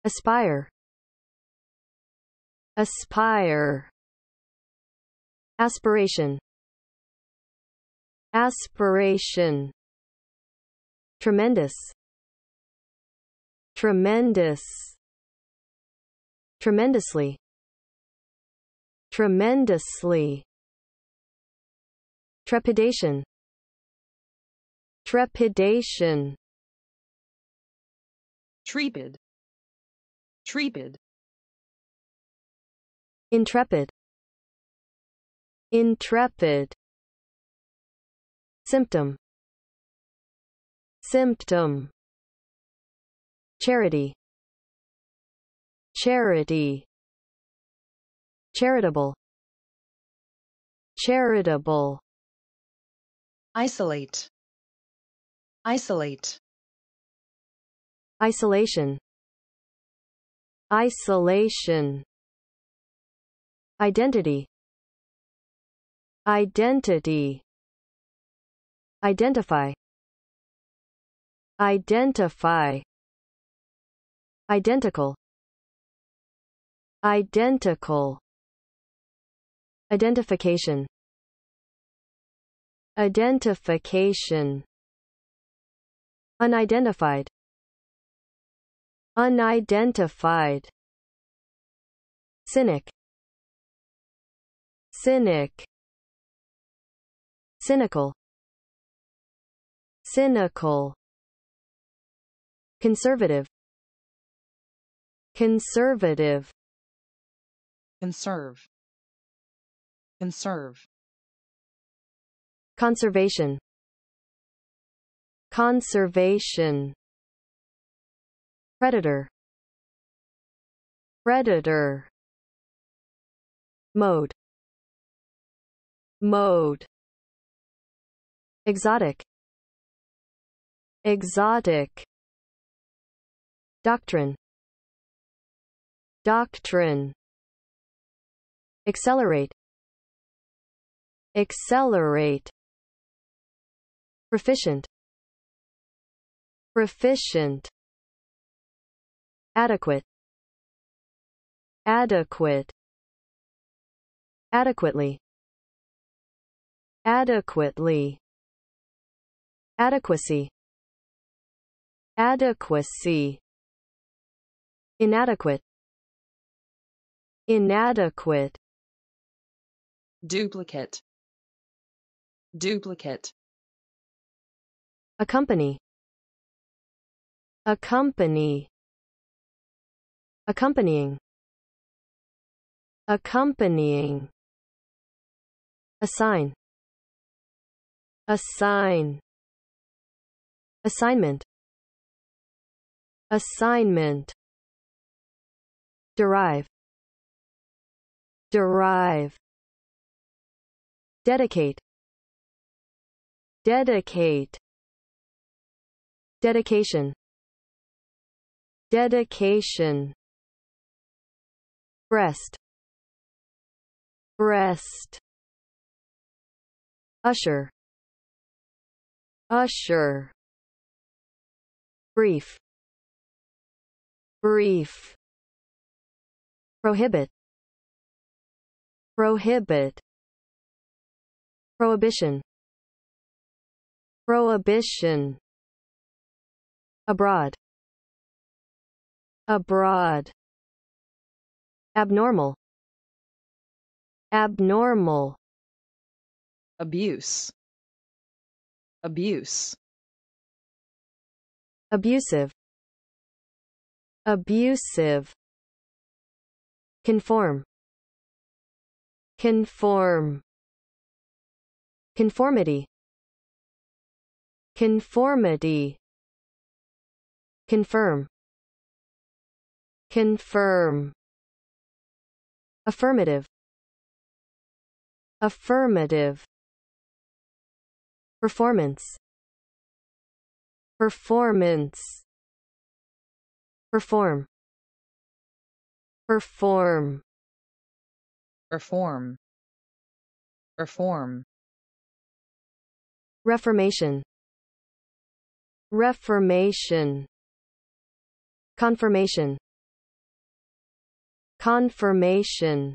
aspire, aspire, aspiration, aspiration, tremendous, tremendous, tremendously, tremendously, trepidation, trepidation, trepid, trepid, intrepid, intrepid, symptom, symptom, charity, charity, charitable, charitable, isolate, isolate, isolation, isolation, identity, identity, identify, identify, identical, identical, identification, identification, unidentified, unidentified, cynic, cynic, cynical, cynical, conservative, conservative, conserve, conserve, conservation, conservation, predator, predator, mode, mode, exotic, exotic, doctrine, doctrine, accelerate, accelerate, proficient, proficient, adequate, adequate, adequately, adequately, adequacy, adequacy, inadequate, inadequate, duplicate, duplicate, accompany, accompany, accompanying, accompanying, assign, assign, assignment, assignment, derive, derive, dedicate, dedicate, dedication, dedication, breast, breast, usher, usher, brief, brief, prohibit, prohibit, prohibition, prohibition, abroad, abroad, abnormal, abnormal, abuse, abuse, abusive, abusive, conform, conform, conformity, conformity, confirm, confirm, affirmative, affirmative, performance, performance, perform, perform, reform, reform, reformation, reformation, confirmation, confirmation,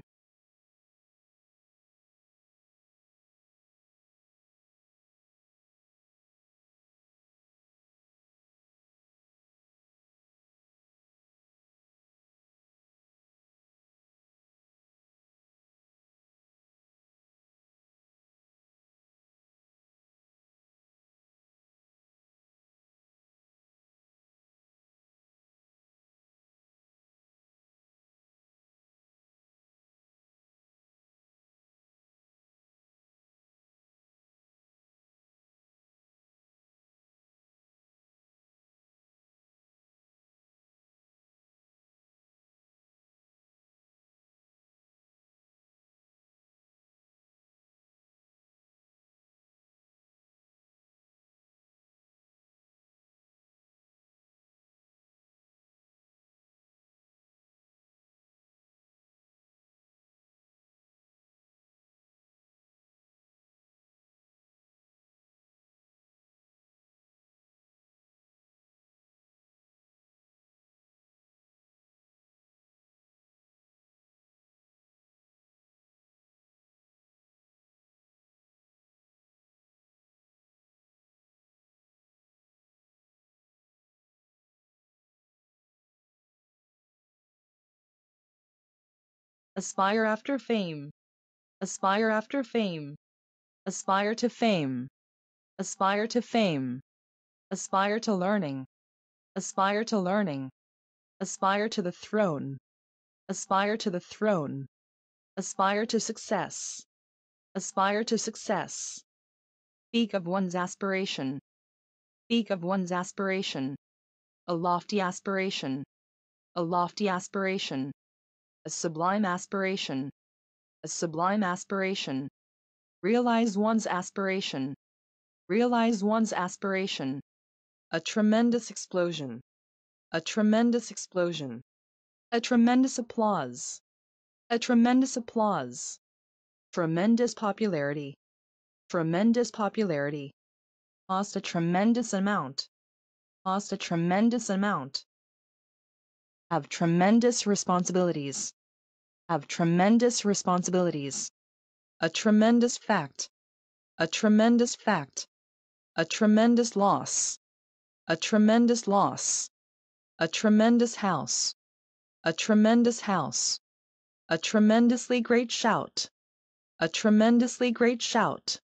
aspire after fame, aspire after fame, aspire to fame, aspire to fame, aspire to learning, aspire to learning, aspire to the throne, aspire to the throne, aspire to success, aspire to success. Speak of one's aspiration, speak of one's aspiration, a lofty aspiration, a lofty aspiration, a sublime aspiration, a sublime aspiration. Realize one's aspiration, realize one's aspiration. A tremendous explosion, a tremendous explosion, a tremendous applause, a tremendous applause. Tremendous popularity, tremendous popularity. Cost a tremendous amount, cost a tremendous amount. Have tremendous responsibilities, have tremendous responsibilities. A tremendous fact, a tremendous fact, a tremendous loss, a tremendous loss, a tremendous house, a tremendous house, a tremendously great shout, a tremendously great shout,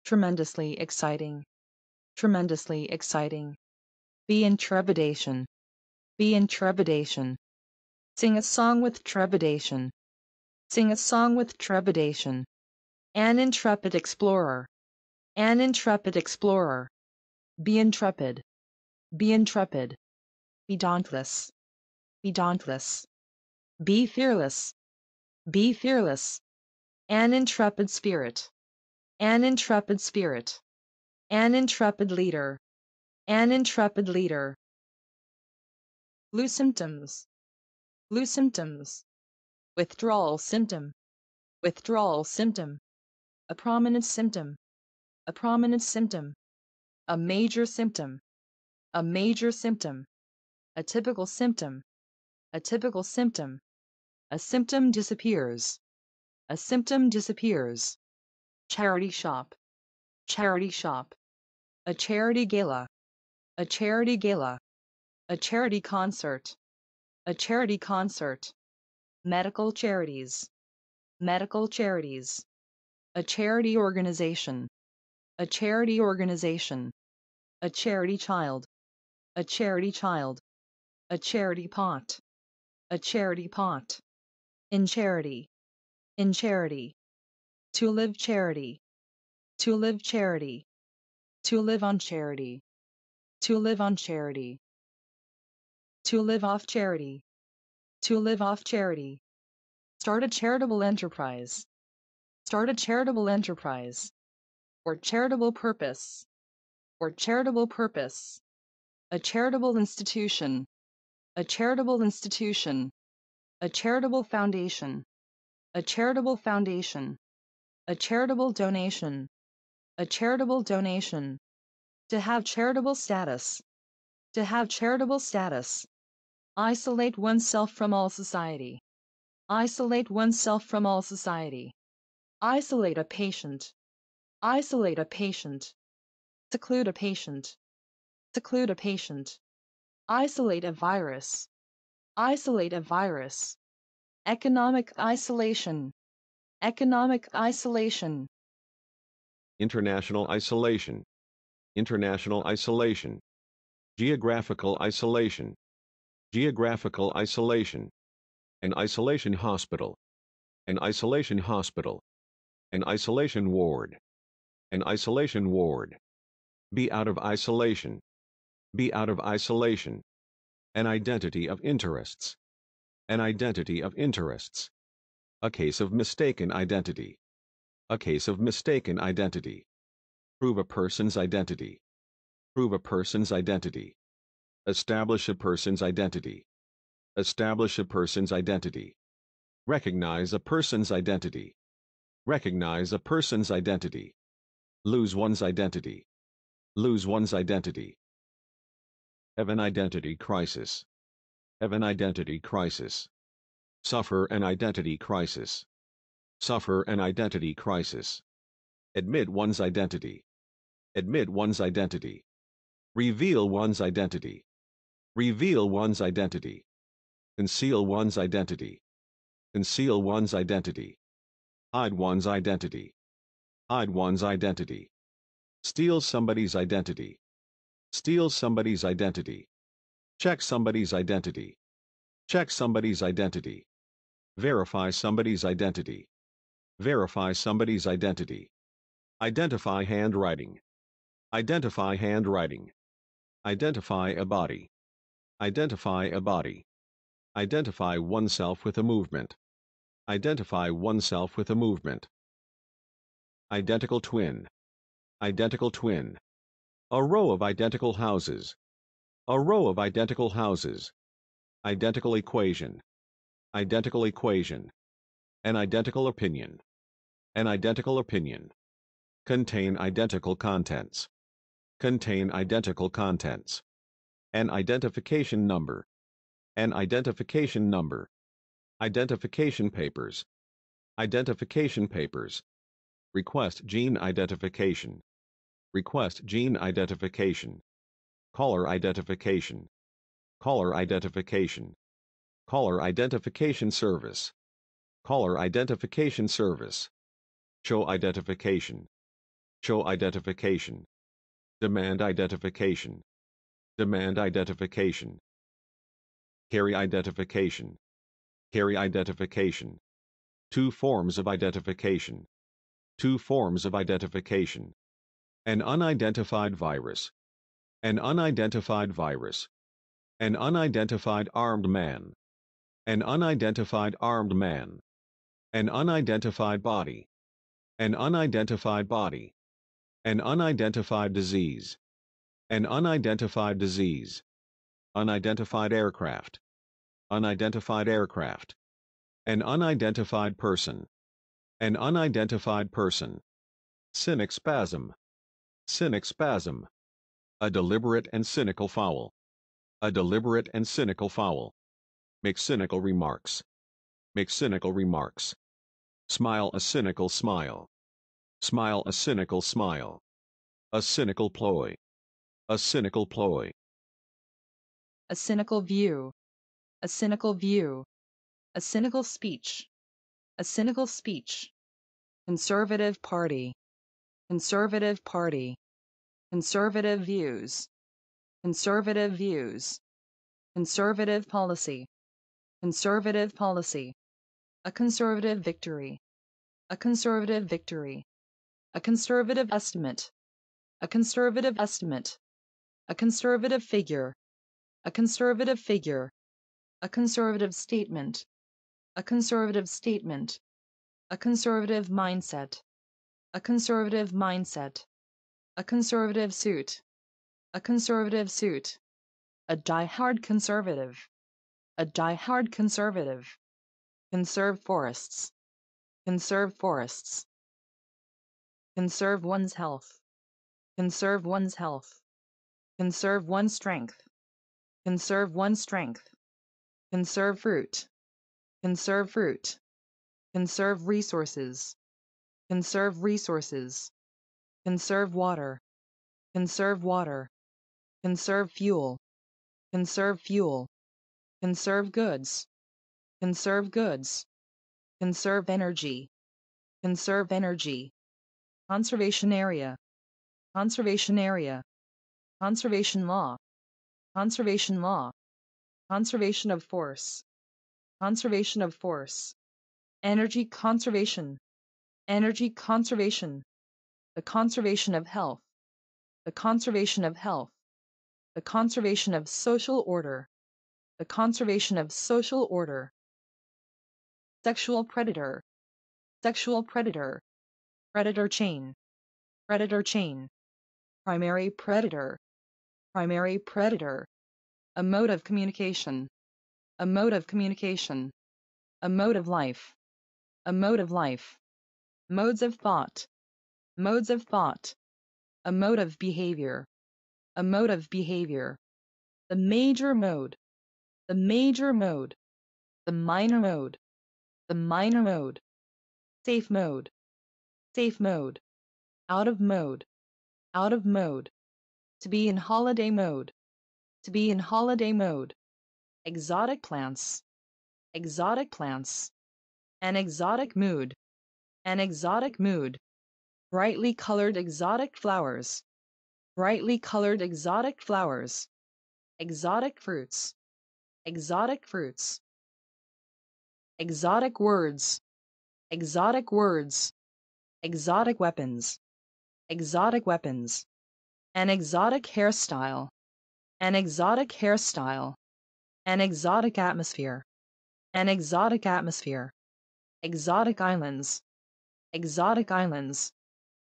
tremendously exciting, tremendously exciting. Be in trepidation, be in trepidation. Sing a song with trepidation, sing a song with trepidation. An intrepid explorer, an intrepid explorer. Be intrepid, be intrepid. Be dauntless, be dauntless. Be fearless, be fearless. An intrepid spirit, an intrepid spirit. An intrepid leader, an intrepid leader. Blue symptoms, blue symptoms. Withdrawal symptom, withdrawal symptom. A prominent symptom, a prominent symptom. A major symptom, a major symptom. A typical symptom, a typical symptom. A symptom disappears, a symptom disappears. Charity shop, charity shop. A charity gala, a charity gala. A charity concert, a charity concert. Medical charities, medical charities. A charity organization, a charity organization. A charity child, a charity child. A charity pot, a charity pot. In charity, in charity. To live charity, to live charity. To live on charity, to live on charity. To live off charity, to live off charity. Start a charitable enterprise, start a charitable enterprise. Or charitable purpose, or charitable purpose. A charitable institution, a charitable institution. A charitable foundation, a charitable foundation. A charitable donation, a charitable donation. To have charitable status, to have charitable status. Isolate oneself from all society, Isolate oneself from all society. Isolate a patient. Isolate a patient. Seclude a patient. Seclude a patient. Isolate a virus. Isolate a virus. Economic isolation. Economic isolation. International isolation. International isolation. Geographical isolation. Geographical isolation. An isolation hospital. An isolation hospital. An isolation ward. An isolation ward. Be out of isolation. Be out of isolation. An identity of interests. An identity of interests. A case of mistaken identity. A case of mistaken identity. Prove a person's identity. Prove a person's identity. Establish a person's identity. Establish a person's identity. Recognize a person's identity. Recognize a person's identity. Lose one's identity. Lose one's identity. Have an identity crisis. Have an identity crisis. Suffer an identity crisis. Suffer an identity crisis. Admit one's identity. Admit one's identity. Reveal one's identity. Reveal one's identity. Conceal one's identity. Conceal one's identity. Hide one's identity. Hide one's identity. Steal somebody's identity. Steal somebody's identity. Check somebody's identity. Check somebody's identity. Verify somebody's identity. Verify somebody's identity. Identify handwriting. Identify handwriting. Identify a body. Identify a body. Identify oneself with a movement. Identify oneself with a movement. Identical twin. Identical twin. A row of identical houses. A row of identical houses. Identical equation. Identical equation. An identical opinion. An identical opinion. Contain identical contents. Contain identical contents. An identification number. An identification number. Identification papers. Identification papers. Request gene identification. Request gene identification. Caller identification. Caller identification. Caller identification service. Caller identification service. Show identification. Show identification. Demand identification. Demand identification. Carry identification. Carry identification. Two forms of identification. Two forms of identification. An unidentified virus. An unidentified virus. An unidentified armed man. An unidentified armed man. An unidentified body. An unidentified body. An unidentified disease. An unidentified disease. Unidentified aircraft. Unidentified aircraft. An unidentified person. An unidentified person. Cynic spasm. Cynic spasm. A deliberate and cynical foul. A deliberate and cynical foul. Make cynical remarks. Make cynical remarks. Smile a cynical smile. Smile a cynical smile. A cynical ploy. A cynical ploy. A cynical view. A cynical view. A cynical speech. A cynical speech. Conservative Party. Conservative Party. Conservative views. Conservative views. Conservative policy. Conservative policy. A conservative victory. A conservative victory. A conservative estimate. A conservative estimate. A conservative figure. A conservative figure. A conservative statement. A conservative statement. A conservative mindset. A conservative mindset. A conservative suit. A conservative suit. A die-hard conservative. A die-hard conservative. Conserve forests. Conserve forests. Conserve one's health. Conserve one's health. Conserve one's strength. Conserve one's strength. Conserve fruit. conserve fruit, conserve resources, conserve resources, conserve water, conserve water, conserve fuel, conserve fuel, conserve goods, conserve goods, conserve energy, conserve energy, conservation area, conservation area, conservation law, conservation law, conservation of force, conservation of force, energy conservation, energy conservation, the conservation of health, the conservation of health, the conservation of social order, the conservation of social order, sexual predator, sexual predator, predator chain, predator chain, primary predator, primary predator, a mode of communication, a mode of communication, a mode of life, a mode of life, modes of thought, modes of thought, a mode of behavior, a mode of behavior, the major mode, the major mode, the minor mode, the minor mode, safe mode, safe mode, out of mode, out of mode, to be in holiday mode, to be in holiday mode, exotic plants, exotic plants, an exotic mood, an exotic mood, brightly colored exotic flowers, brightly colored exotic flowers, exotic fruits, exotic fruits, exotic words, exotic words, exotic weapons, exotic weapons, an exotic hairstyle, an exotic hairstyle, an exotic atmosphere, an exotic atmosphere, exotic islands, exotic islands,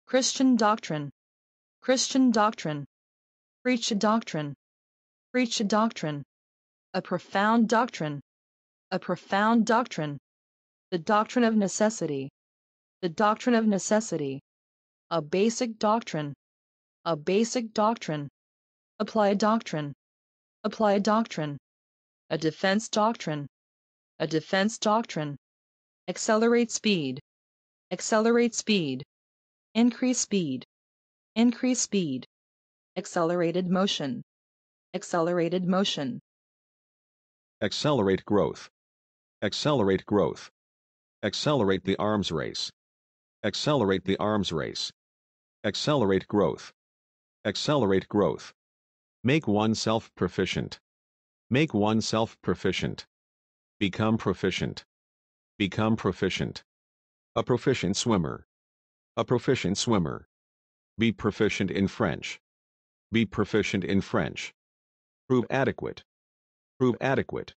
Christian doctrine, Christian doctrine, preach a doctrine, preach a doctrine, a profound doctrine, a profound doctrine, the doctrine of necessity, the doctrine of necessity, a basic doctrine, a basic doctrine, apply a doctrine, apply a doctrine, a defense doctrine, a defense doctrine, accelerate speed, accelerate speed, increase speed, increase speed, accelerated motion, accelerated motion, Accelerate growth. Accelerate growth. Accelerate the arms race. Accelerate the arms race. Accelerate growth. Accelerate growth. Make oneself proficient. Make oneself proficient. Become proficient. Become proficient. A proficient swimmer. A proficient swimmer. Be proficient in French. Be proficient in French. Prove adequate. Prove adequate.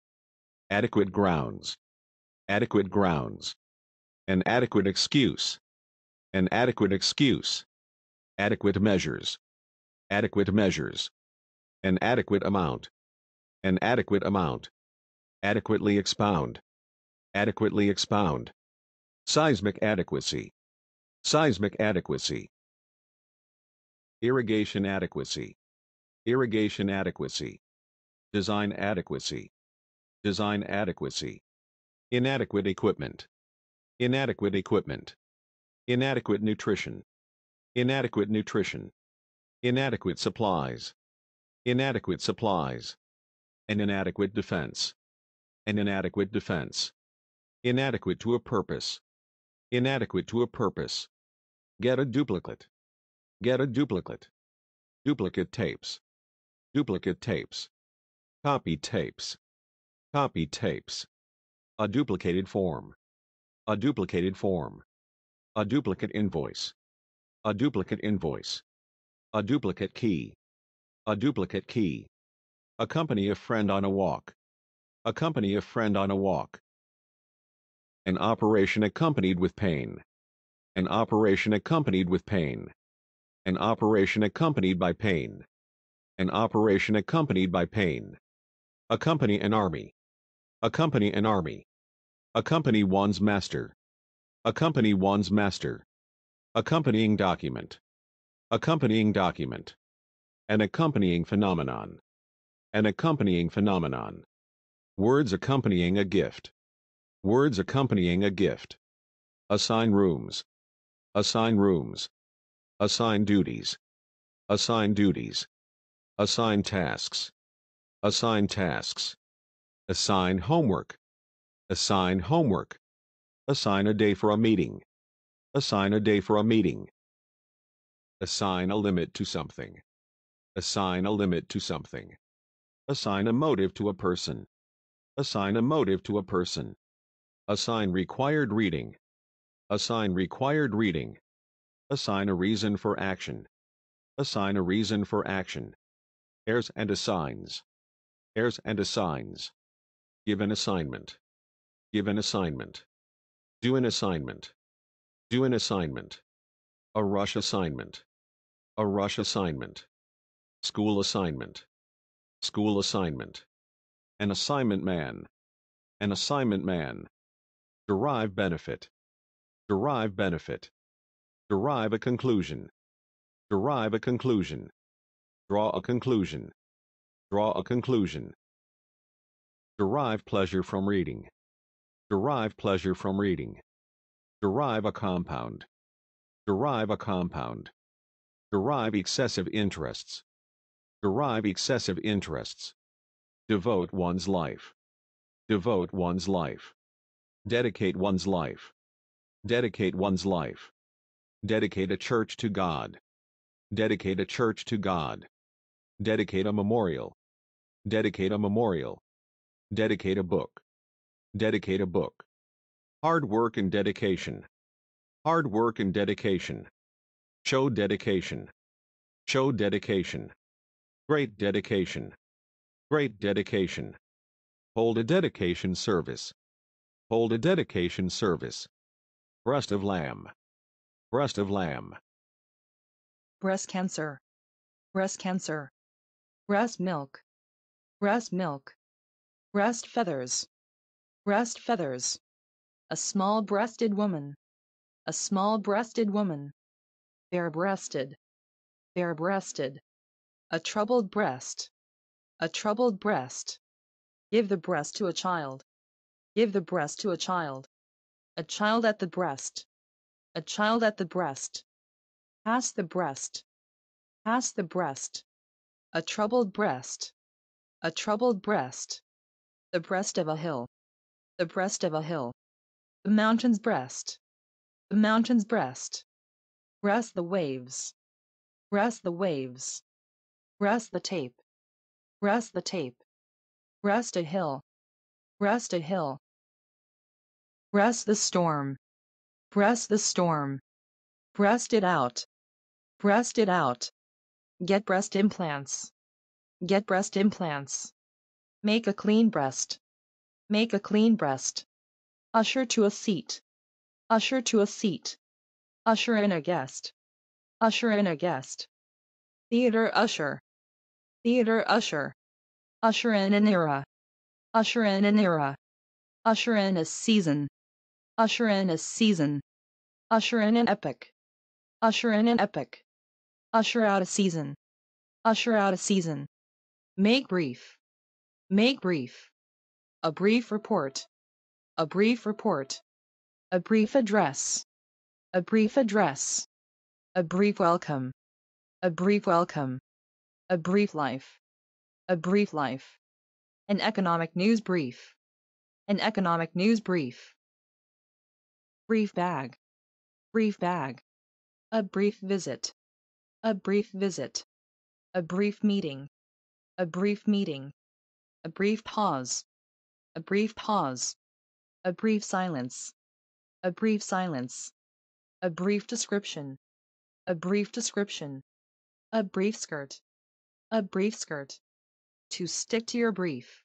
Adequate grounds. Adequate grounds. An adequate excuse. An adequate excuse. Adequate measures. Adequate measures. An adequate amount. An adequate amount. Adequately expound. Adequately expound. Seismic adequacy. Seismic adequacy. Irrigation adequacy. Irrigation adequacy. Design adequacy. Design adequacy. Inadequate equipment. Inadequate equipment. Inadequate nutrition. Inadequate nutrition. Inadequate supplies. Inadequate supplies. An inadequate defense. An inadequate defense. Inadequate to a purpose. Inadequate to a purpose. Get a duplicate. Get a duplicate. Duplicate tapes. Duplicate tapes. Copy tapes. Copy tapes. A duplicated form. A duplicated form. A duplicate invoice. A duplicate invoice. A duplicate key. A duplicate key. Accompany a friend on a walk. Accompany a friend on a walk. An operation accompanied with pain. An operation accompanied with pain. An operation accompanied by pain. An operation accompanied by pain. Accompany an army. Accompany an army. Accompany one's master. Accompany one's master. Accompanying document. Accompanying document. An accompanying phenomenon. An accompanying phenomenon. Words accompanying a gift. Words accompanying a gift. Assign rooms. Assign rooms. Assign duties. Assign duties. Assign tasks. Assign tasks. Assign homework. Assign homework. Assign a day for a meeting. Assign a day for a meeting. Assign a limit to something. Assign a limit to something. Assign a motive to a person. Assign a motive to a person. Assign required reading. Assign required reading. Assign a reason for action. Assign a reason for action. Heirs and assigns. Heirs and assigns. Give an assignment. Give an assignment. Do an assignment. Do an assignment. A rush assignment. A rush assignment. School assignment. School assignment. An assignment man. An assignment man. Derive benefit. Derive benefit. Derive a conclusion. Derive a conclusion. Draw a conclusion. Draw a conclusion. Derive pleasure from reading. Derive pleasure from reading. Derive a compound. Derive a compound. Derive excessive interests. Derive excessive interests. Devote one's life. Devote one's life. Dedicate one's life. Dedicate one's life. Dedicate a church to God. Dedicate a church to God. Dedicate a memorial. Dedicate a memorial. Dedicate a book. Dedicate a book. Hard work and dedication. Hard work and dedication. Show dedication. Show dedication. Great dedication. Great dedication. Hold a dedication service. Hold a dedication service. Breast of lamb. Breast of lamb. Breast cancer. Breast cancer. Breast milk. Breast milk. Breast feathers. Breast feathers. A small-breasted woman. A small-breasted woman. Bare-breasted. Bare-breasted. A troubled breast. A troubled breast. Give the breast to a child. Give the breast to a child. A child at the breast. A child at the breast. Pass the breast. Pass the breast. A troubled breast. A troubled breast. The breast of a hill. The breast of a hill. The mountain's breast. The mountain's breast. Breast the waves. Breast the waves. Breast the tape. Breast the tape. Breast a hill. Breast a hill. Breast the storm. Breast the storm. Breast it out. Breast it out. Get breast implants. Get breast implants. Make a clean breast. Make a clean breast. Usher to a seat. Usher to a seat. Usher in a guest. Usher in a guest. Theater usher. Theater usher. Usher in an era. Usher in an era. Usher in a season. Usher in a season. Usher in an epic. Usher in an epic. Usher out a season. Usher out a season. Make brief. Make brief. A brief report. A brief report. A brief address. A brief address. A brief welcome. A brief welcome. A brief life. A brief life. An economic news brief. An economic news brief. Brief bag. Brief bag. A brief visit. A brief visit. A brief meeting. A brief meeting. A brief pause. A brief pause. A brief silence. A brief silence. A brief description. A brief description. A brief skirt. A brief skirt. To stick to your brief.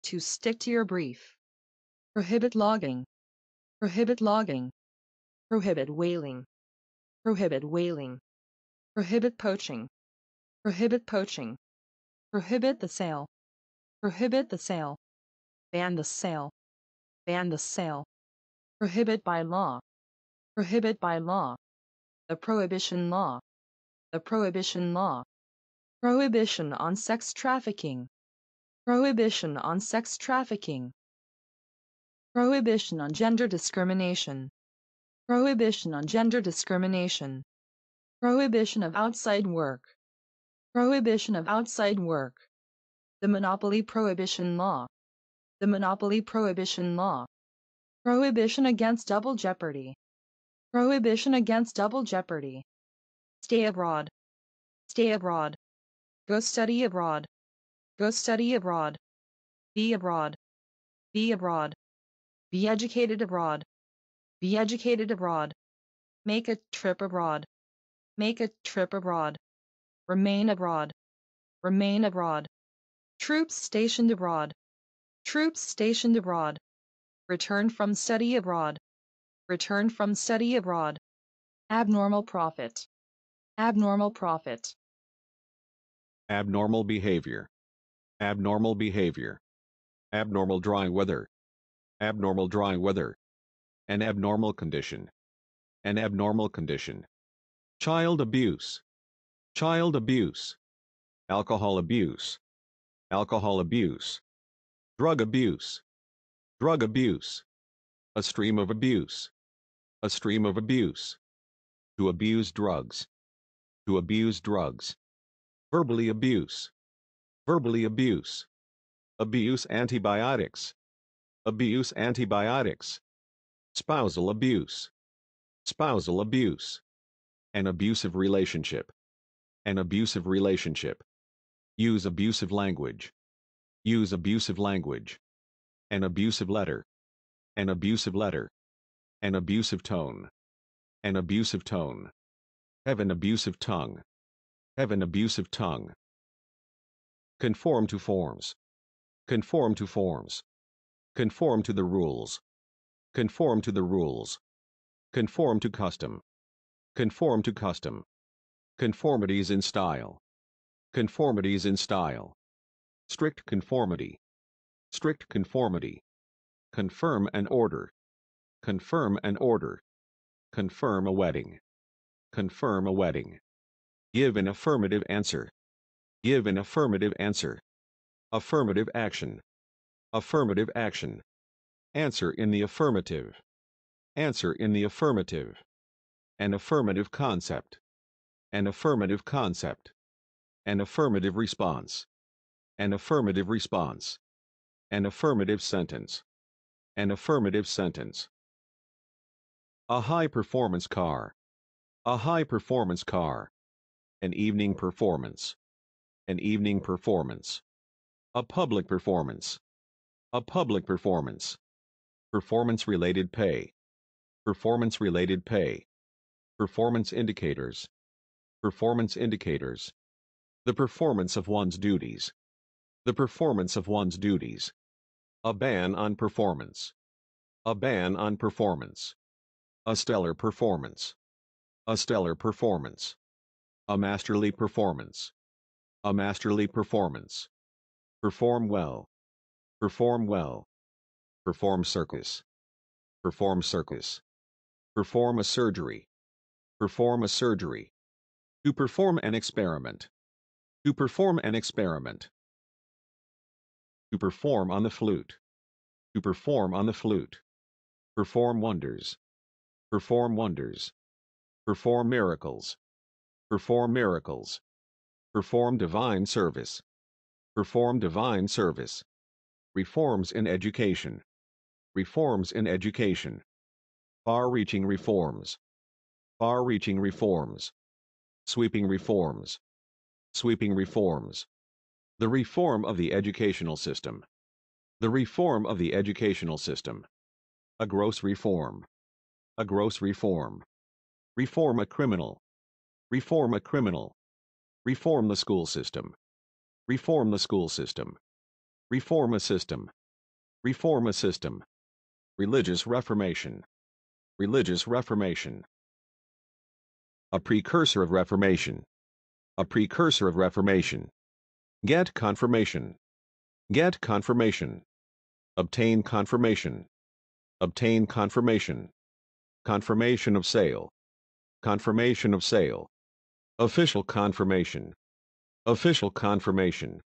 To stick to your brief. Prohibit logging. Prohibit logging. Prohibit whaling. Prohibit whaling. Prohibit poaching. Prohibit poaching. Prohibit the sale. Prohibit the sale. Ban the sale. Ban the sale. Prohibit by law. Prohibit by law. The prohibition law. The prohibition law. Prohibition on sex trafficking. Prohibition on sex trafficking. Prohibition on gender discrimination. Prohibition on gender discrimination. Prohibition of outside work. Prohibition of outside work. The Monopoly Prohibition Law. The Monopoly Prohibition Law. Prohibition against double jeopardy. Prohibition against double jeopardy. Stay abroad. Stay abroad. Go study abroad. Go study abroad. Be abroad. Be abroad. Be educated abroad. Be educated abroad. Make a trip abroad. Make a trip abroad. Remain abroad. Remain abroad. Troops stationed abroad. Troops stationed abroad. Return from study abroad. Return from study abroad. Abnormal profit. Abnormal profit. Abnormal behavior. Abnormal behavior. Abnormal dry weather. Abnormal dry weather. An abnormal condition. An abnormal condition. Child abuse. Child abuse. Alcohol abuse. Alcohol abuse. Drug abuse. Drug abuse. A stream of abuse. A stream of abuse. To abuse drugs. To abuse drugs. Verbally abuse. Verbally abuse. Abuse antibiotics. Abuse antibiotics. Spousal abuse. Spousal abuse. An abusive relationship. An abusive relationship. Use abusive language. Use abusive language. An abusive letter. An abusive letter. An abusive tone. An abusive tone. Have an abusive tongue. Have an abusive tongue. Conform to forms. Conform to forms. Conform to the rules. Conform to the rules. Conform to custom. Conform to custom. Conformities in style. Conformities in style. Strict conformity. Strict conformity. Confirm an order. Confirm an order. Confirm a wedding. Confirm a wedding. Give an affirmative answer. Give an affirmative answer. Affirmative action. Affirmative action. Answer in the affirmative. Answer in the affirmative. An affirmative concept. An affirmative concept. An affirmative response. An affirmative response. An affirmative sentence. An affirmative sentence. A high-performance car. A high-performance car. An evening performance. An evening performance. A public performance. A public performance. Performance-related pay. Performance-related pay. Performance indicators. Performance indicators. The performance of one's duties. The performance of one's duties. A ban on performance. A ban on performance. A stellar performance. A stellar performance. A masterly performance. A masterly performance. Perform well. Perform well. Perform circus. Perform circus. Perform a surgery. Perform a surgery. To perform an experiment. To perform an experiment. To perform on the flute. To perform on the flute. Perform wonders. Perform wonders. Perform miracles. Perform miracles. Perform divine service. Perform divine service. Reforms in education. Reforms in education. Far-reaching reforms. Far-reaching reforms. Sweeping reforms. Sweeping reforms. The reform of the educational system. The reform of the educational system. A gross reform. A gross reform. Reform a criminal. Reform a criminal. Reform the school system. Reform the school system. Reform a system. Reform a system. Religious reformation. Religious reformation. A precursor of reformation. A precursor of reformation. Get confirmation. Get confirmation. Obtain confirmation. Obtain confirmation. Confirmation of sale. Confirmation of sale. Official confirmation. Official confirmation.